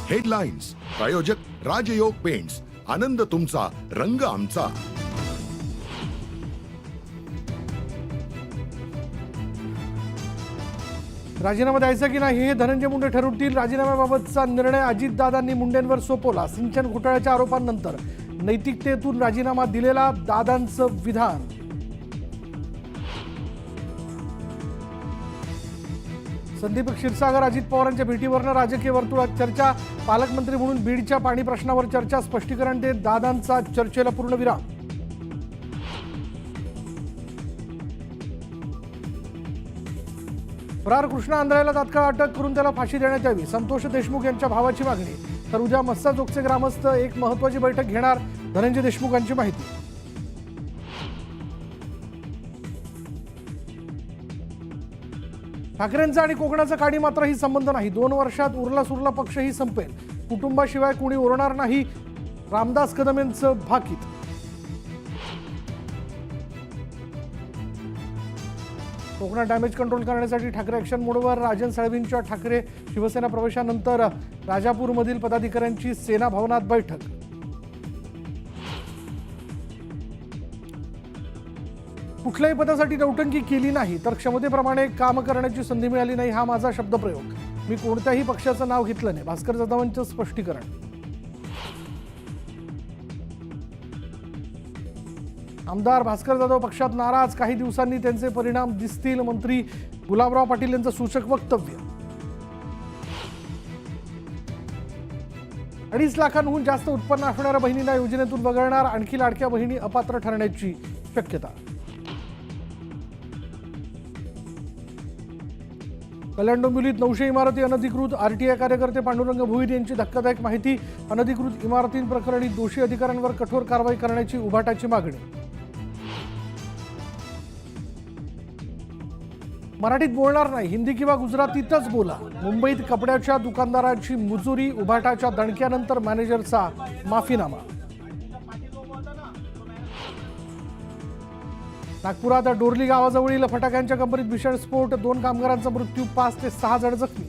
Headlines प्रायोजक राजयोग paints, आनंद तुमचा, रंग आमचा. राजीनामा द्यायचा की नाही हे धनंजय मुंडे ठरवतील. राजीनाम्याबाबतचा निर्णय अजितदादांनी मुंडेंवर सोपवला. सिंचन घोटाळ्याच्या आरोपांनंतर नैतिकतेतून राजीनामा दिलेला दादांचं विधान. संदीप क्षीरसागर अजित पवारांच्या भेटीवरनं राजकीय वर्तुळात चर्चा. पालकमंत्री म्हणून बीडच्या पाणी प्रश्नावर चर्चा. स्पष्टीकरण देत दादांचा चर्चेला पूर्णविराम. फरार कृष्णा आंधळ्याला तात्काळ अटक करून त्याला फाशी देण्यात यावी, संतोष देशमुख यांच्या भावाची मागणी. तर उद्या मस्साजोगचे ग्रामस्थ एक महत्त्वाची बैठक घेणार, धनंजय देशमुखांची माहिती. ठाकरेंचा आणि कोकणाचा काडी मात्रही संबंध नाही. 2 वर्षात उरला सुरला पक्षही संपेल. कुटुंबाशिवाय कोणी उरणार नाही, रामदास कदम यांचं भाकीत. कोकणात डॅमेज कंट्रोल करण्यासाठी ठाकरे ॲक्शन मोडवर. राजन साळवींच्या ठाकरे शिवसेना प्रवेशानंतर राजापूरमधील पदाधिकाऱ्यांची सेना भवनात बैठक. कुठल्याही पदासाठी नौटंकी केली नाही तर क्षमतेप्रमाणे काम करण्याची संधी मिळाली नाही, हा माझा शब्दप्रयोग. मी कोणत्याही पक्षाचं नाव घेतलं नाही, भास्कर जाधवांचं स्पष्टीकरण. आमदार भास्कर जाधव पक्षात नाराज, काही दिवसांनी त्यांचे परिणाम दिसतील. मंत्री गुलाबराव पाटील यांचं सूचक वक्तव्य. 2.5 लाखांहून जास्त उत्पन्न असणाऱ्या बहिणींना योजनेतून वगळणार. आणखी लाडक्या बहिणी अपात्र ठरण्याची शक्यता. कल्याण डोंबिवलीत 900 इमारती अनधिकृत. आरटीआय कार्यकर्ते पांडुरंग भोईर यांची धक्कादायक माहिती. अनधिकृत इमारतींप्रकरणी दोषी अधिकाऱ्यांवर कठोर कारवाई करण्याची उभाटाची मागणी. मराठीत बोलणार नाही, हिंदी किंवा गुजरातीतच बोला. मुंबईत कपड्याच्या दुकानदाराची मुजुरी. उभाटाच्या दणक्यानंतर मॅनेजरचा माफीनामा. नागपुरात डोरली गावाजवळील फटाक्यांच्या कंपनीत भीषण स्फोट. 2 कामगारांचा मृत्यू, 5 ते 6 जण जखमी.